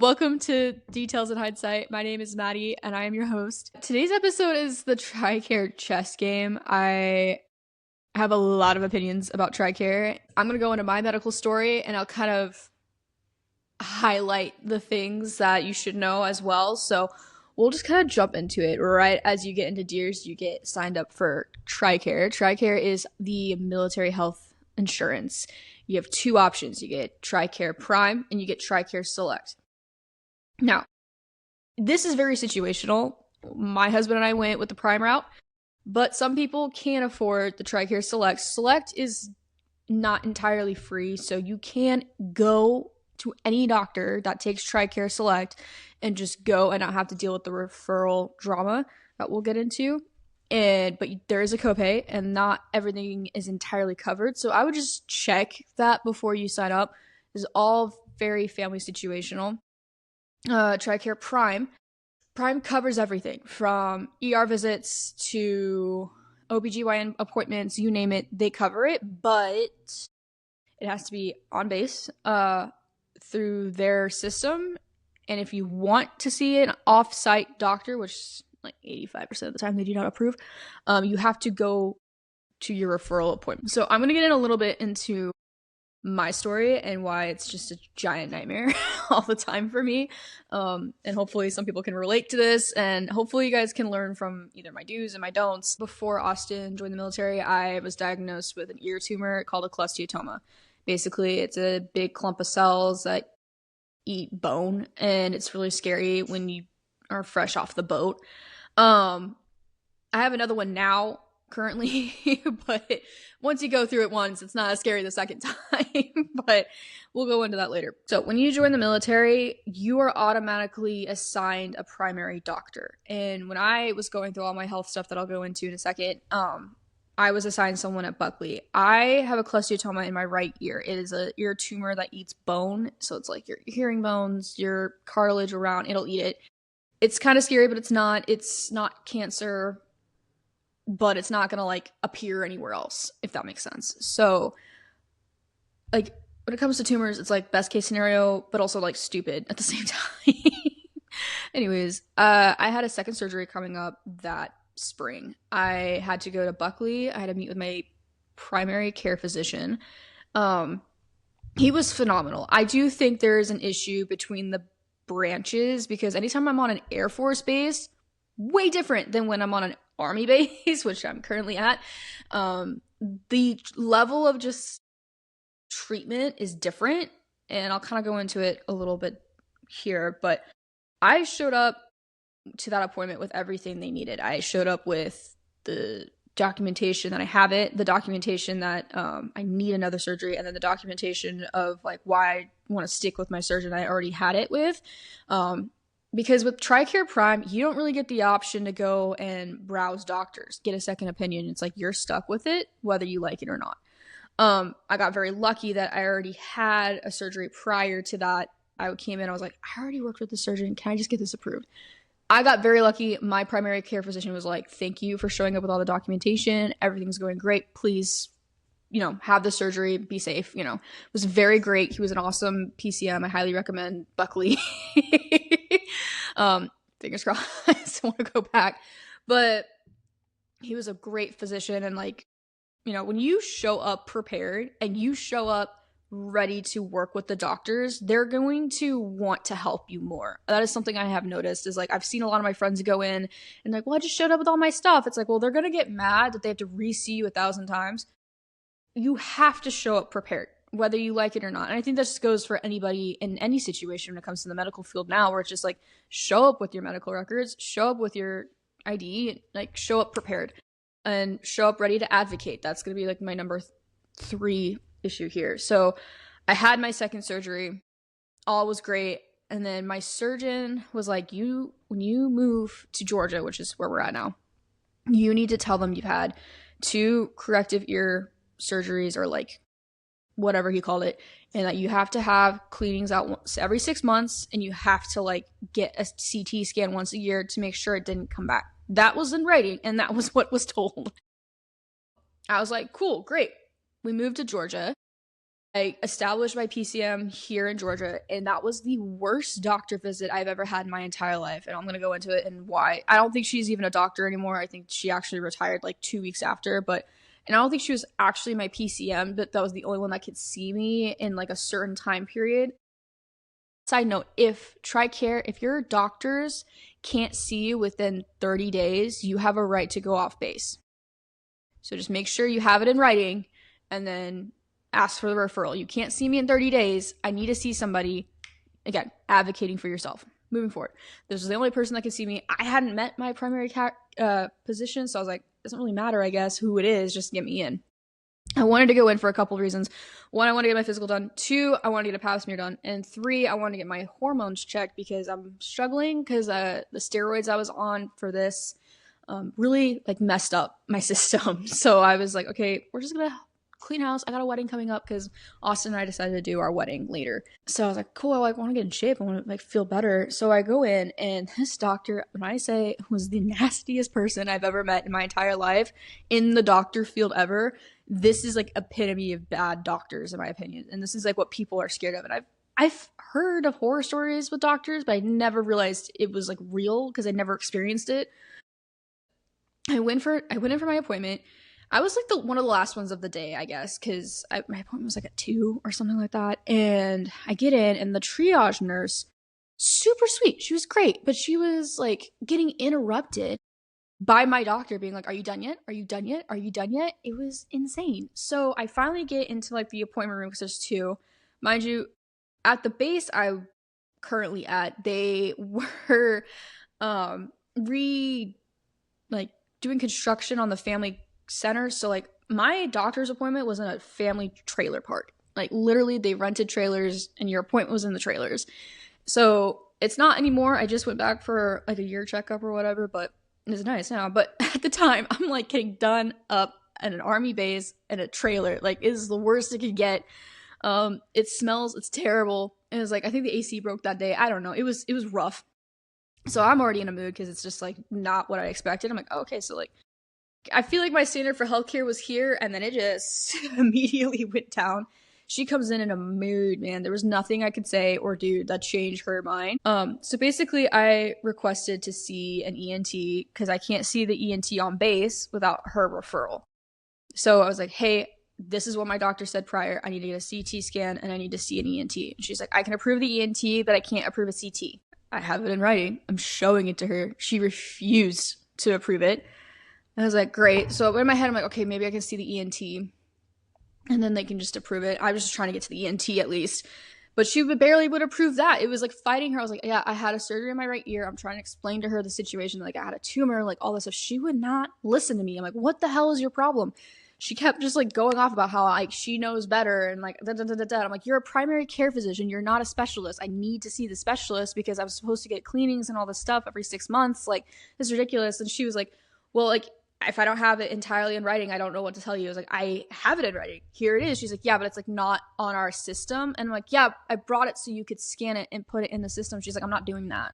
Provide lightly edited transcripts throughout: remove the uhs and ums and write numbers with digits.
Welcome to Details in Hindsight. My name is Maddy, and I am your host. Today's episode is the Tricare chess game. I have a lot of opinions about Tricare. I'm going to go into my medical story, and I'll kind of highlight the things that you should know as well. So we'll just kind of jump into it. Right as you get into DEERS, you get signed up for Tricare. Tricare is the military health insurance. You have two options. You get Tricare Prime, and you get Tricare Select. Now, this is very situational. My husband and I went with the Prime route, but some people can't afford the Tricare Select. Select is not entirely free, so you can go to any doctor that takes Tricare Select and just go and not have to deal with the referral drama that we'll get into. But there is a copay, and not everything is entirely covered. So I would just check that before you sign up. It's all very family situational. Tricare Prime. Prime covers everything from ER visits to OBGYN appointments, you name it, they cover it, but it has to be on base through their system. And if you want to see an off-site doctor, which like 85% of the time they do not approve, you have to go to your referral appointment. So I'm going to get in a little bit into my story and why it's just a giant nightmare all the time for me. And hopefully some people can relate to this, and hopefully you guys can learn from either my do's and my don'ts. Before Austin joined the military, I was diagnosed with an ear tumor called a cholesteatoma. Basically, it's a big clump of cells that eat bone, and it's really scary when you are fresh off the boat. I have another one now currently, but once you go through it once, it's not as scary the second time, but we'll go into that later. So when you join the military, you are automatically assigned a primary doctor. And when I was going through all my health stuff that I'll go into in a second, I was assigned someone at Buckley. I have a cholesteatoma in my right ear. It is an ear tumor that eats bone. So it's like your hearing bones, your cartilage around, it'll eat it. It's kind of scary, but it's not cancer, but it's not gonna like appear anywhere else, if that makes sense. So like when it comes to tumors, it's like best case scenario, but also like stupid at the same time. Anyways, I had a second surgery coming up that spring. I had to go to Buckley. I had to meet with my primary care physician. He was phenomenal. I do think there is an issue between the branches, because anytime I'm on an Air Force base, way different than when I'm on an Army base, which I'm currently at. The level of just treatment is different, and I'll kind of go into it a little bit here, but I showed up to that appointment with everything they needed. I showed up with the documentation that I have it, the documentation that I need another surgery, and then the documentation of like why I want to stick with my surgeon I already had it with. Because with Tricare Prime, you don't really get the option to go and browse doctors, get a second opinion. It's like you're stuck with it, whether you like it or not. I got very lucky that I already had a surgery prior to that. I came in, I was like, I already worked with the surgeon. Can I just get this approved? I got very lucky. My primary care physician was like, thank you for showing up with all the documentation. Everything's going great. Please, have the surgery, be safe. It was very great. He was an awesome PCM. I highly recommend Buckley. Fingers crossed. I want to go back, but he was a great physician. And when you show up prepared and you show up ready to work with the doctors, they're going to want to help you more. That is something I have noticed, is like I've seen a lot of my friends go in and like, well, I just showed up with all my stuff. It's like, well, they're going to get mad that they have to re-see you 1,000 times. You have to show up prepared, whether you like it or not. And I think that just goes for anybody in any situation when it comes to the medical field now, where it's just like, show up with your medical records, show up with your ID, like show up prepared and show up ready to advocate. That's going to be like my number 3 issue here. So I had my second surgery, all was great. And then my surgeon was like, when you move to Georgia, which is where we're at now, you need to tell them you've had 2 corrective ear surgeries, or like whatever he called it, and that you have to have cleanings out once every 6 months, and you have to like get a CT scan once a year to make sure it didn't come back. That was in writing, and that was what was told. I was like, cool, great. We moved to Georgia. I established my PCM here in Georgia, and that was the worst doctor visit I've ever had in my entire life. And I'm going to go into it and why. I don't think she's even a doctor anymore. I think she actually retired like 2 weeks after, and I don't think she was actually my PCM, but that was the only one that could see me in like a certain time period. Side note, if Tricare, if your doctors can't see you within 30 days, you have a right to go off base. So just make sure you have it in writing and then ask for the referral. You can't see me in 30 days. I need to see somebody. Again, advocating for yourself. Moving forward. This was the only person that could see me. I hadn't met my primary position, so I was like, it doesn't really matter, I guess, who it is. Just get me in. I wanted to go in for a couple of reasons. 1, I wanted to get my physical done. 2, I wanted to get a pap smear done. And 3, I wanted to get my hormones checked because I'm struggling because the steroids I was on for this really like messed up my system. So I was like, okay, we're just gonna clean house. I got a wedding coming up because Austin and I decided to do our wedding later. So I was like, cool, I like want to get in shape. I want to like feel better. So I go in, and this doctor, when I say, was the nastiest person I've ever met in my entire life in the doctor field ever. This is like epitome of bad doctors in my opinion. And this is like what people are scared of. And I've heard of horror stories with doctors, but I never realized it was like real because I never experienced it. I went in for my appointment. I was like one of the last ones of the day, I guess, because my appointment was like at 2 or something like that. And I get in, and the triage nurse, super sweet. She was great, but she was like getting interrupted by my doctor being like, are you done yet? Are you done yet? Are you done yet? It was insane. So I finally get into like the appointment room because there's 2. Mind you, at the base I'm currently at, they were doing construction on the family center. So like my doctor's appointment was in a family trailer park. Like literally they rented trailers and your appointment was in the trailers. So it's not anymore. I just went back for like a year checkup or whatever, but it's nice now. But at the time I'm like getting done up at an army base in a trailer. Like it is the worst it could get. It smells, it's terrible. And it was like, I think the AC broke that day. I don't know. It was rough. So I'm already in a mood because it's just like not what I expected. I'm like, oh, okay, so like I feel like my standard for healthcare was here, and then it just immediately went down. She comes in a mood, man. There was nothing I could say or do that changed her mind. So basically I requested to see an ENT because I can't see the ENT on base without her referral. So I was like, hey, this is what my doctor said prior. I need to get a CT scan and I need to see an ENT. And she's like, I can approve the ENT, but I can't approve a CT. I have it in writing. I'm showing it to her. She refused to approve it. And I was like, great. So in my head, I'm like, okay, maybe I can see the ENT and then they can just approve it. I was just trying to get to the ENT at least. But she barely would approve that. It was like fighting her. I was like, yeah, I had a surgery in my right ear. I'm trying to explain to her the situation. Like I had a tumor, like all this stuff. She would not listen to me. I'm like, what the hell is your problem? She kept just like going off about how like she knows better and like da da da da da. I'm like, you're a primary care physician. You're not a specialist. I need to see the specialist because I was supposed to get cleanings and all this stuff every 6 months. Like this is ridiculous. And she was like, well, like if I don't have it entirely in writing, I don't know what to tell you. I was like, I have it in writing. Here it is. She's like, yeah, but it's like not on our system. And I'm like, yeah, I brought it so you could scan it and put it in the system. She's like, I'm not doing that.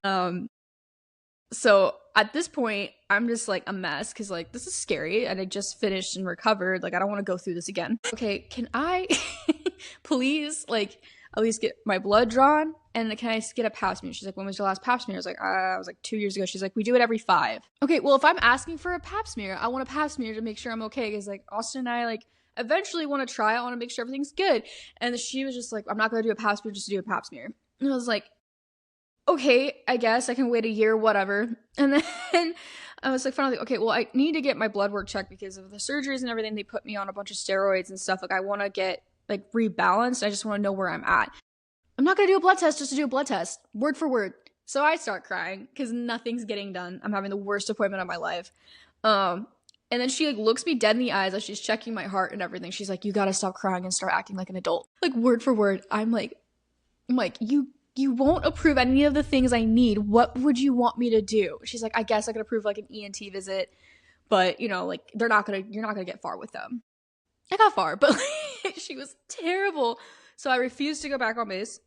So at this point, I'm just like a mess because like this is scary and I just finished and recovered. Like I don't want to go through this again. Okay, can I please like at least get my blood drawn and can I get a pap smear? She's like, when was your last pap smear? I was like 2 years ago. She's like, we do it every 5. Okay, well if I'm asking for a pap smear, I want a pap smear to make sure I'm okay because like Austin and I like eventually want to try. I want to make sure everything's good. And she was just like, I'm not gonna do a pap smear just to do a pap smear. And I was like, okay, I guess I can wait a year, whatever. And then I was like, finally, okay, well, I need to get my blood work checked because of the surgeries and everything. They put me on a bunch of steroids and stuff. Like, I want to get, like, rebalanced. I just want to know where I'm at. I'm not going to do a blood test just to do a blood test, word for word. So I start crying because nothing's getting done. I'm having the worst appointment of my life. And then she, like, looks me dead in the eyes as she's checking my heart and everything. She's like, you got to stop crying and start acting like an adult. Like, word for word. I'm like, you won't approve any of the things I need. What would you want me to do? She's like, I guess I could approve like an ENT visit, but you know, like you're not gonna get far with them. I got far, but like, she was terrible. So I refused to go back on base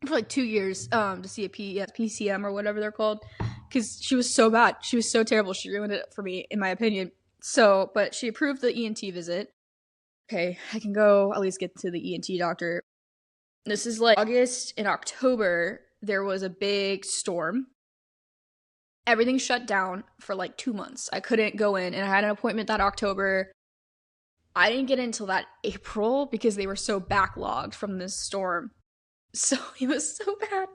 for like 2 years to see a PCM or whatever they're called because she was so bad. She was so terrible. She ruined it for me, in my opinion. So, but she approved the ENT visit. okay, I can go at least get to the ENT doctor. This is like August and October. There was a big storm. Everything shut down for like 2 months. I couldn't go in, and I had an appointment that October. I didn't get in until that April because they were so backlogged from this storm. So it was so bad.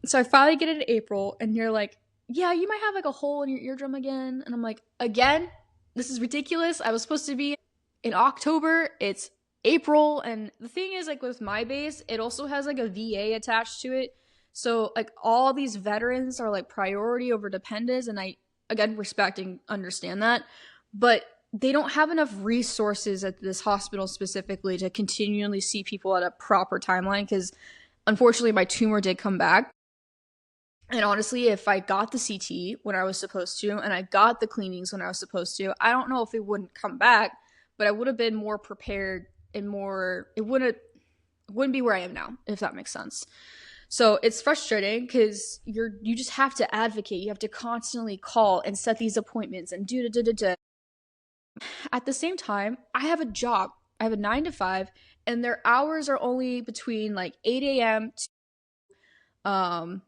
So I finally get it in April, and you're like, yeah, you might have like a hole in your eardrum again. And I'm like, again? This is ridiculous. I was supposed to be in October. It's April. And the thing is, like with my base, it also has like a VA attached to it. So like all these veterans are like priority over dependents. And I, again, respect and understand that. But they don't have enough resources at this hospital specifically to continually see people at a proper timeline, because unfortunately my tumor did come back. And honestly, if I got the CT when I was supposed to, and I got the cleanings when I was supposed to, I don't know if it wouldn't come back, but I would have been more prepared and more, it wouldn't be where I am now, if that makes sense. So it's frustrating because you just have to advocate. You have to constantly call and set these appointments and do. At the same time, I have a job. I have a 9 to 5, and their hours are only between like 8 a.m. to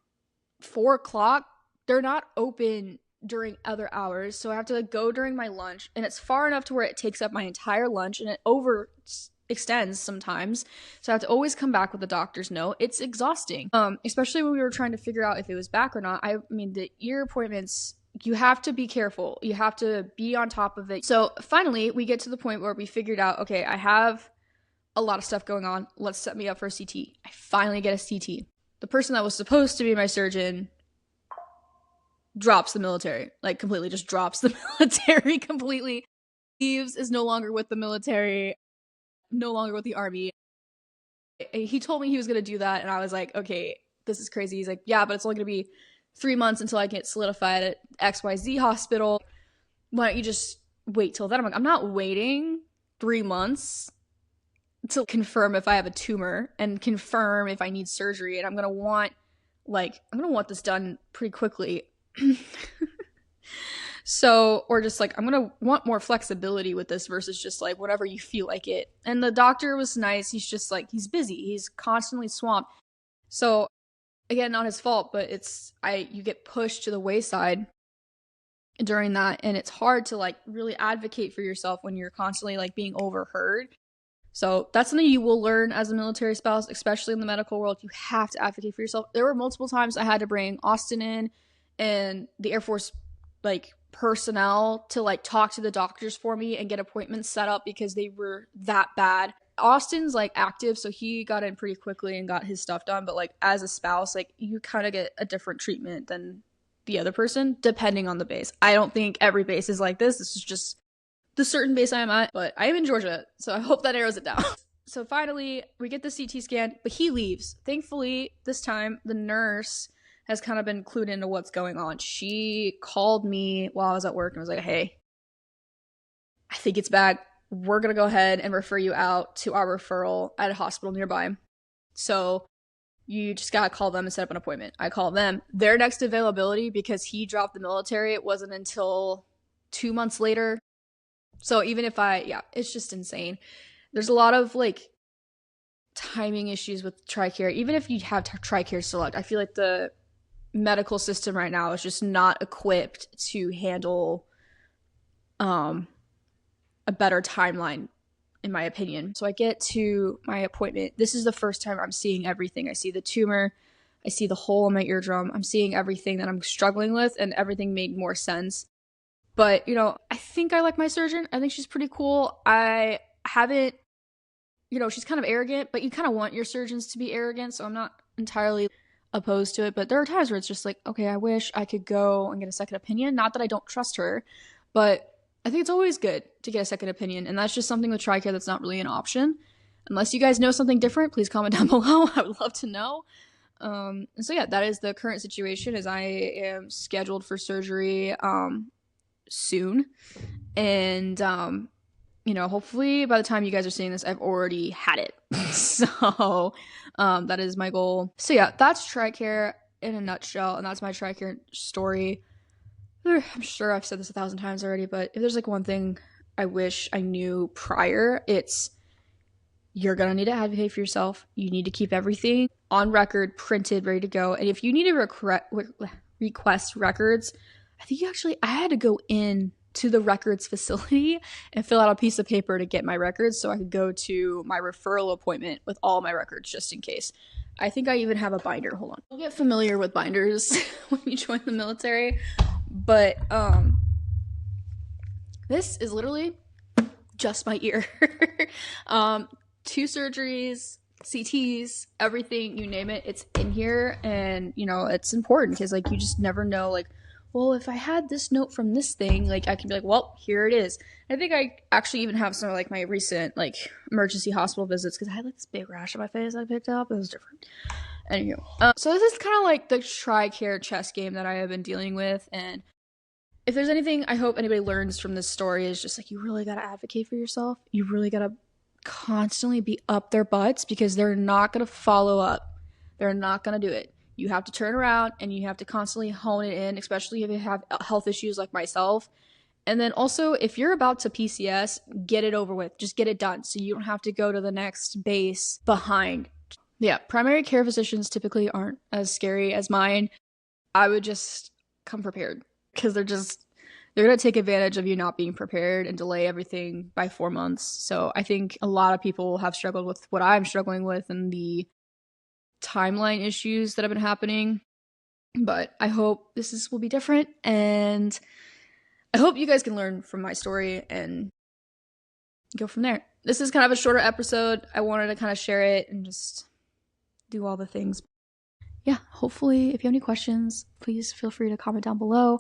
4 o'clock. They're not open during other hours, so I have to like go during my lunch, and it's far enough to where it takes up my entire lunch, and it overextends sometimes, so I have to always come back with a doctor's note. It's exhausting, especially when we were trying to figure out if it was back or not. I mean, the ear appointments, you have to be careful. You have to be on top of it. So finally, we get to the point where we figured out, okay, I have a lot of stuff going on. Let's set me up for a CT. I finally get a CT. The person that was supposed to be my surgeon drops the military, like completely just drops the military completely. Leaves, is no longer with the military, no longer with the army. He told me he was going to do that, and I was like, okay, this is crazy. He's like, yeah, but it's only going to be 3 months until I get solidified at XYZ hospital. Why don't you just wait till then? I'm like, I'm not waiting 3 months to confirm if I have a tumor and confirm if I need surgery. And I'm going to want this done pretty quickly. So, or just like, I'm going to want more flexibility with this versus just like whatever you feel like it. And the doctor was nice. He's just like, he's busy. He's constantly swamped. So again, not his fault, but you get pushed to the wayside during that. And it's hard to like really advocate for yourself when you're constantly like being overheard. So that's something you will learn as a military spouse, especially in the medical world. You have to advocate for yourself. There were multiple times I had to bring Austin in and the Air Force like personnel to like talk to the doctors for me and get appointments set up because they were that bad. Austin's like active, so he got in pretty quickly and got his stuff done. But like as a spouse, like you kind of get a different treatment than the other person depending on the base. I don't think every base is like this. This is just the certain base I am at, but I am in Georgia, so I hope that narrows it down. So finally, we get the CT scan, but he leaves. Thankfully, this time, the nurse has kind of been clued into what's going on. She called me while I was at work and was like, hey, I think it's bad. We're going to go ahead and refer you out to our referral at a hospital nearby. So you just got to call them and set up an appointment. I called them. Their next availability, because he dropped the military, it wasn't until 2 months later. So even if it's just insane. There's a lot of like timing issues with Tricare. Even if you have Tricare Select, I feel like the medical system right now is just not equipped to handle a better timeline, in my opinion. So I get to my appointment. This is the first time I'm seeing everything. I see the tumor. I see the hole in my eardrum. I'm seeing everything that I'm struggling with, and everything made more sense. But, I think I like my surgeon. I think she's pretty cool. I haven't, she's kind of arrogant, but you kind of want your surgeons to be arrogant, so I'm not entirely opposed to it. But there are times where it's just like, okay, I wish I could go and get a second opinion. Not that I don't trust her, but I think it's always good to get a second opinion. And that's just something with Tricare that's not really an option. Unless you guys know something different, please comment down below. I would love to know. And so yeah, that is the current situation. Is I am scheduled for surgery soon, and hopefully by the time you guys are seeing this, I've already had it. So that is my goal. So yeah, that's Tricare in a nutshell, and that's my Tricare story. I'm sure I've said this 1,000 times already, but if there's like one thing I wish I knew prior. It's you're going to need to advocate for yourself. You need to keep everything on record, printed, ready to go. And if you need to request records, I think I had to go in to the records facility and fill out a piece of paper to get my records so I could go to my referral appointment with all my records just in case. I think I even have a binder. Hold on. You'll get familiar with binders when you join the military. But this is literally just my ear. 2 surgeries, CTs, everything, you name it, it's in here. And, you know, it's important because, like, you just never know, like, well, if I had this note from this thing, like, I can be like, well, here it is. I think I actually even have some of, like, my recent, like, emergency hospital visits because I had, like, this big rash on my face I picked up. It was different. Anywho, so this is kind of like the Tricare chess game that I have been dealing with. And if there's anything I hope anybody learns from this story is just, like, you really got to advocate for yourself. You really got to constantly be up their butts because they're not going to follow up. They're not going to do it. You have to turn around and you have to constantly hone it in, especially if you have health issues like myself. And then also, if you're about to PCS, get it over with. Just get it done so you don't have to go to the next base behind. Yeah, primary care physicians typically aren't as scary as mine. I would just come prepared because they're going to take advantage of you not being prepared and delay everything by 4 months. So I think a lot of people have struggled with what I'm struggling with and the timeline issues that have been happening. But I hope will be different. And I hope you guys can learn from my story and go from there. This is kind of a shorter episode. I wanted to kind of share it and just do all the things. Yeah, hopefully if you have any questions, please feel free to comment down below.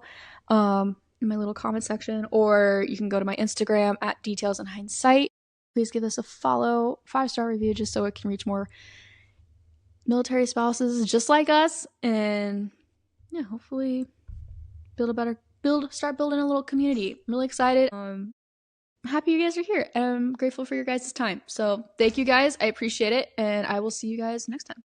In my little comment section, or you can go to my Instagram at Details in Hindsight. Please give us a follow, 5-star review, just so it can reach more military spouses just like us, and yeah, hopefully start building a little community. I'm really excited. I'm happy you guys are here. I'm grateful for your guys' time. So thank you guys. I appreciate it, and I will see you guys next time.